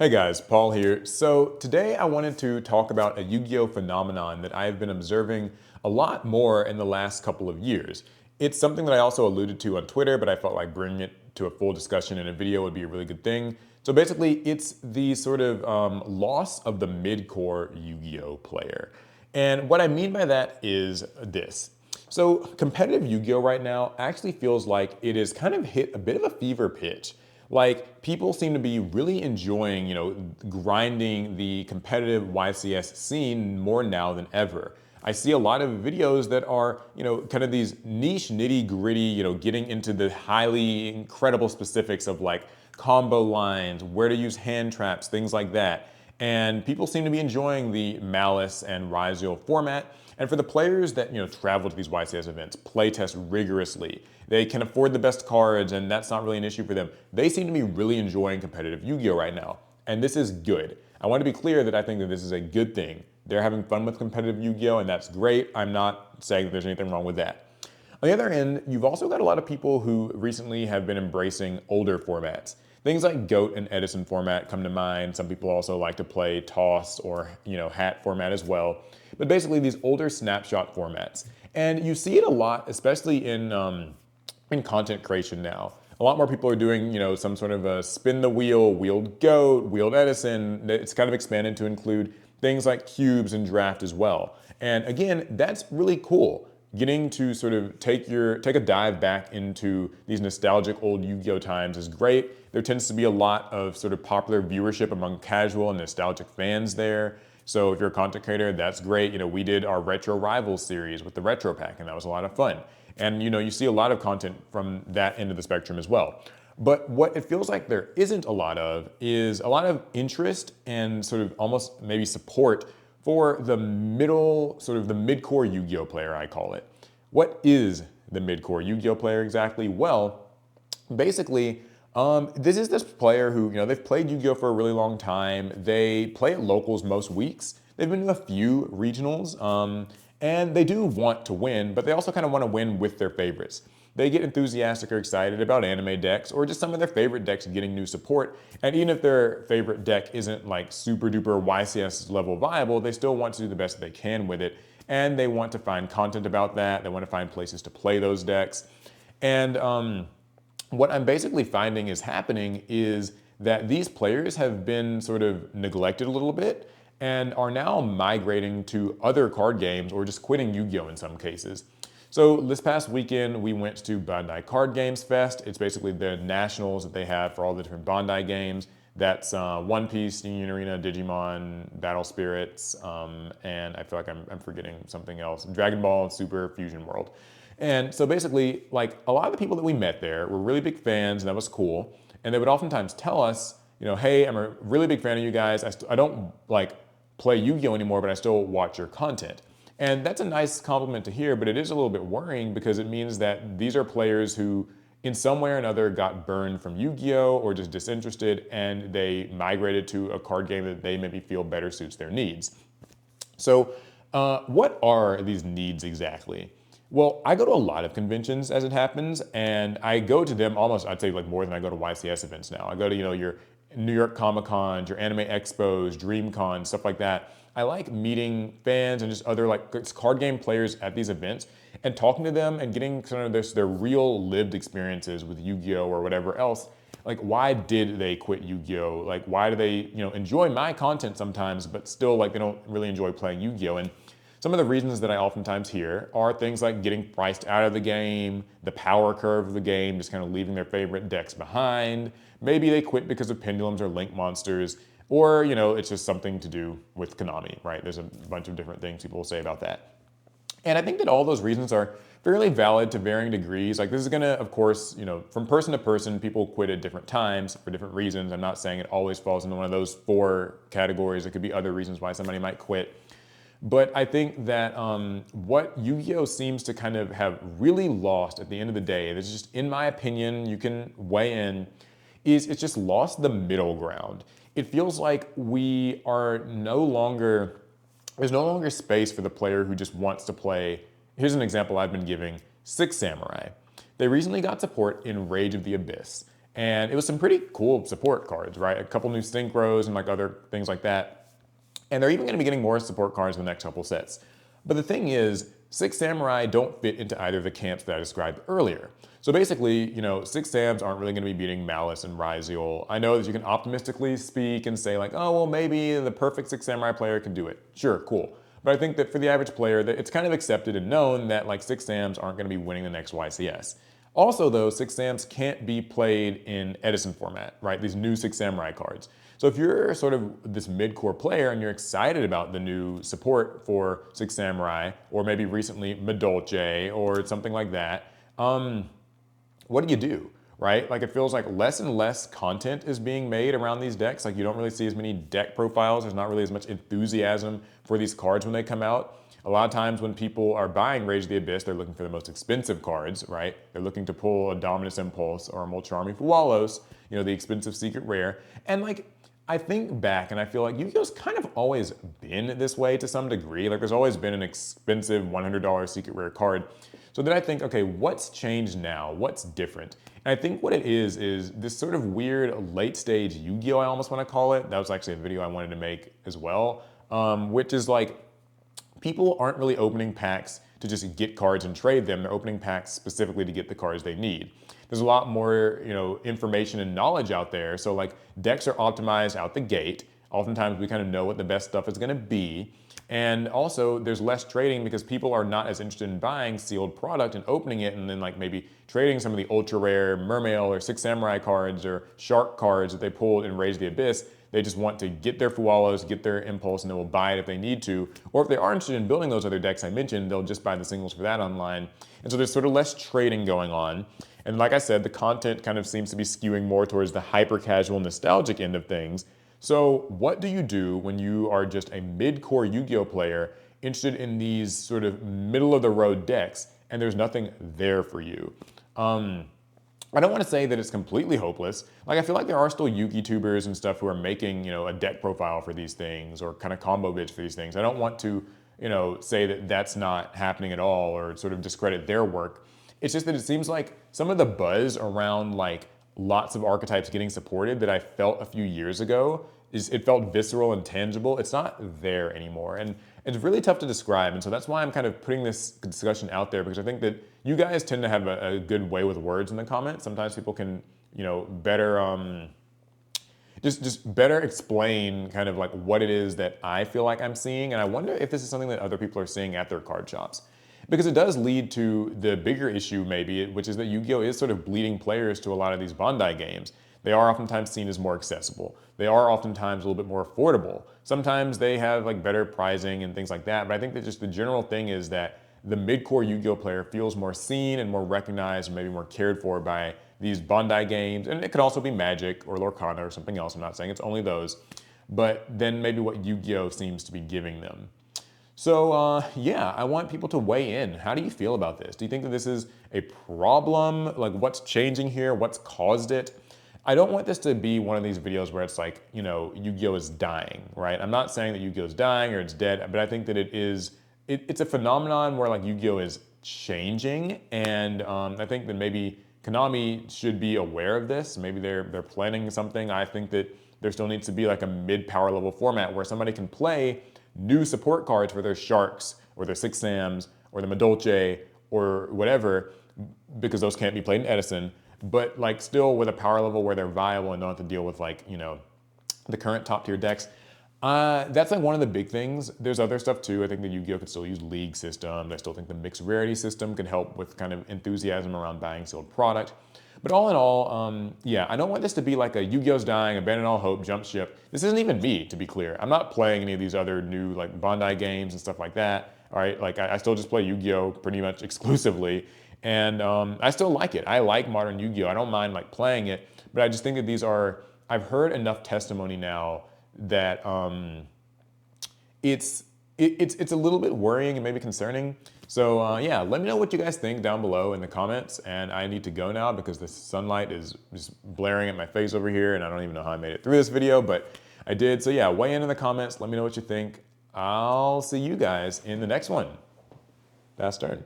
Hey guys, Paul here. So today I wanted to talk about a Yu-Gi-Oh phenomenon that I've been observing a lot more in the last couple of years. It's something that I also alluded to on Twitter, but I felt like bringing it to a full discussion in a video would be a really good thing. So basically, it's the sort of loss of the mid-core Yu-Gi-Oh player. And what I mean by that is this. So competitive Yu-Gi-Oh right now actually feels like it has kind of hit a bit of a fever pitch. Like people seem to be really enjoying, grinding the competitive YCS scene more now than ever. I see a lot of videos that are, kind of these niche nitty gritty, getting into the highly incredible specifics of like combo lines, where to use hand traps, things like that. And people seem to be enjoying the Malice and Ryziel format. And for the players that travel to these YCS events, playtest rigorously, they can afford the best cards, and that's not really an issue for them. They seem to be really enjoying competitive Yu-Gi-Oh right now, and this is good. I want to be clear that I think that this is a good thing. They're having fun with competitive Yu-Gi-Oh, and that's great. I'm not saying that there's anything wrong with that. On the other end, you've also got a lot of people who recently have been embracing older formats. Things like GOAT and Edison format come to mind. Some people also like to play Toss or Hat format as well. But basically these older snapshot formats. And you see it a lot, especially in content creation now. A lot more people are doing, some sort of a spin the wheel, wheeled GOAT, wheeled Edison. It's kind of expanded to include things like cubes and draft as well. And again, that's really cool. Getting to sort of take a dive back into these nostalgic old Yu-Gi-Oh times is great. There tends to be a lot of sort of popular viewership among casual and nostalgic fans there. So if you're a content creator, that's great. We did our Retro Rivals series with the Retro Pack, and that was a lot of fun. And you see a lot of content from that end of the spectrum as well. But what it feels like there isn't a lot of is a lot of interest and sort of almost maybe support for the mid-core Yu-Gi-Oh player, I call it. What is the mid-core Yu-Gi-Oh player exactly? Well, basically, this is this player who, they've played Yu-Gi-Oh for a really long time. They play at locals most weeks. They've been to a few regionals, and they do want to win, but they also kind of want to win with their favorites. They get enthusiastic or excited about anime decks or just some of their favorite decks getting new support. And even if their favorite deck isn't like super duper YCS level viable, they still want to do the best that they can with it. And they want to find content about that. They want to find places to play those decks. And what I'm basically finding is happening is that these players have been sort of neglected a little bit and are now migrating to other card games or just quitting Yu-Gi-Oh in some cases. So this past weekend, we went to Bandai Card Games Fest. It's basically the nationals that they have for all the different Bandai games. That's One Piece, Union Arena, Digimon, Battle Spirits, and I feel like I'm forgetting something else. Dragon Ball, Super, Fusion World. And so basically, like a lot of the people that we met there were really big fans, and that was cool. And they would oftentimes tell us, hey, I'm a really big fan of you guys. I don't like play Yu-Gi-Oh anymore, but I still watch your content. And that's a nice compliment to hear, but it is a little bit worrying because it means that these are players who in some way or another got burned from Yu-Gi-Oh or just disinterested and they migrated to a card game that they maybe feel better suits their needs. So what are these needs exactly? Well, I go to a lot of conventions as it happens, and I go to them almost, I'd say like more than I go to YCS events now. I go to, your New York Comic Cons, your anime expos, DreamCon, stuff like that. I like meeting fans and just other like card game players at these events and talking to them and getting kind of their real lived experiences with Yu-Gi-Oh or whatever else. Like, why did they quit Yu-Gi-Oh? Like, why do they, enjoy my content sometimes, but still like they don't really enjoy playing Yu-Gi-Oh? And some of the reasons that I oftentimes hear are things like getting priced out of the game, the power curve of the game, just kind of leaving their favorite decks behind. Maybe they quit because of pendulums or link monsters, or it's just something to do with Konami, right? There's a bunch of different things people will say about that. And I think that all those reasons are fairly valid to varying degrees. Like this is gonna, of course, from person to person, people quit at different times for different reasons. I'm not saying it always falls into one of those four categories. It could be other reasons why somebody might quit. But I think that what Yu-Gi-Oh seems to kind of have really lost at the end of the day, this is just in my opinion, you can weigh in, is it's just lost the middle ground. It feels like we are there's no longer space for the player who just wants to play. Here's an example I've been giving, Six Samurai. They recently got support in Rage of the Abyss. And it was some pretty cool support cards, right? A couple new synchros and like other things like that. And they're even going to be getting more support cards in the next couple sets. But the thing is, Six Samurai don't fit into either of the camps that I described earlier. So basically, Six Sams aren't really going to be beating Malice and Ryziel. I know that you can optimistically speak and say like, oh, well, maybe the perfect Six Samurai player can do it. Sure, cool. But I think that for the average player, that it's kind of accepted and known that like Six Sams aren't going to be winning the next YCS. Also though, Six Sams can't be played in Edison format, right? These new Six Samurai cards. So if you're sort of this mid-core player and you're excited about the new support for Six Samurai, or maybe recently Madolche or something like that, what do? Right? Like it feels like less and less content is being made around these decks. Like you don't really see as many deck profiles. There's not really as much enthusiasm for these cards when they come out. A lot of times when people are buying Rage of the Abyss, they're looking for the most expensive cards, right? They're looking to pull a Dominus Impulse or a Molcharmi Fuwalos, the expensive secret rare. And like, I think back and I feel like Yu-Gi-Oh's kind of always been this way to some degree. Like there's always been an expensive $100 secret rare card. So then I think, okay, what's changed now? What's different? And I think what it is this sort of weird late stage Yu-Gi-Oh, I almost want to call it. That was actually a video I wanted to make as well, which is like, people aren't really opening packs to just get cards and trade them. They're opening packs specifically to get the cards they need. There's a lot more, information and knowledge out there. So like decks are optimized out the gate. Oftentimes we kind of know what the best stuff is going to be. And also there's less trading because people are not as interested in buying sealed product and opening it and then like maybe trading some of the ultra rare Mermail or Six Samurai cards or Shark cards that they pulled in Rage of the Abyss. They just want to get their Fuwalos, get their Impulse, and they will buy it if they need to. Or if they are interested in building those other decks I mentioned, they'll just buy the singles for that online. And so there's sort of less trading going on. And like I said, the content kind of seems to be skewing more towards the hyper-casual, nostalgic end of things. So what do you do when you are just a mid-core Yu-Gi-Oh player interested in these sort of middle-of-the-road decks and there's nothing there for you? I don't want to say that it's completely hopeless. Like I feel like there are still Yu-Gi tubers and stuff who are making, a deck profile for these things or kind of combo bids for these things. I don't want to, say that that's not happening at all or sort of discredit their work. It's just that it seems like some of the buzz around like lots of archetypes getting supported that I felt a few years ago it felt visceral and tangible. It's not there anymore. And it's really tough to describe. And so that's why I'm kind of putting this discussion out there because I think that you guys tend to have a good way with words in the comments. Sometimes people can, better, just better explain kind of like what it is that I feel like I'm seeing. And I wonder if this is something that other people are seeing at their card shops. Because it does lead to the bigger issue maybe, which is that Yu-Gi-Oh is sort of bleeding players to a lot of these Bandai games. They are oftentimes seen as more accessible. They are oftentimes a little bit more affordable. Sometimes they have like better pricing and things like that, but I think that just the general thing is that the mid-core Yu-Gi-Oh player feels more seen and more recognized and maybe more cared for by these Bandai games. And it could also be Magic or Lorcana or something else. I'm not saying it's only those, but then maybe what Yu-Gi-Oh seems to be giving them. So yeah, I want people to weigh in. How do you feel about this? Do you think that this is a problem? Like what's changing here? What's caused it? I don't want this to be one of these videos where it's like, Yu-Gi-Oh is dying, right? I'm not saying that Yu-Gi-Oh is dying or it's dead, but I think that it's a phenomenon where like Yu-Gi-Oh is changing. And I think that maybe Konami should be aware of this. Maybe they're planning something. I think that there still needs to be like a mid-power level format where somebody can play new support cards for their Sharks or their Six Sams or the Madolche or whatever, because those can't be played in Edison, but like still with a power level where they're viable and don't have to deal with like, the current top tier decks. That's like one of the big things. There's other stuff too. I think that Yu-Gi-Oh could still use league systems. I still think the mixed rarity system could help with kind of enthusiasm around buying sealed product. But all in all, yeah, I don't want this to be like a Yu-Gi-Oh's dying, abandon all hope, jump ship. This isn't even me, to be clear. I'm not playing any of these other new like Bandai games and stuff like that. All right, like I still just play Yu-Gi-Oh pretty much exclusively. And I still like it. I like modern Yu-Gi-Oh. I don't mind like playing it, but I just think that these are, I've heard enough testimony now that it's a little bit worrying and maybe concerning. So yeah, let me know what you guys think down below in the comments. And I need to go now because the sunlight is just blaring at my face over here and I don't even know how I made it through this video, but I did. So yeah, weigh in the comments. Let me know what you think. I'll see you guys in the next one. Fast turn.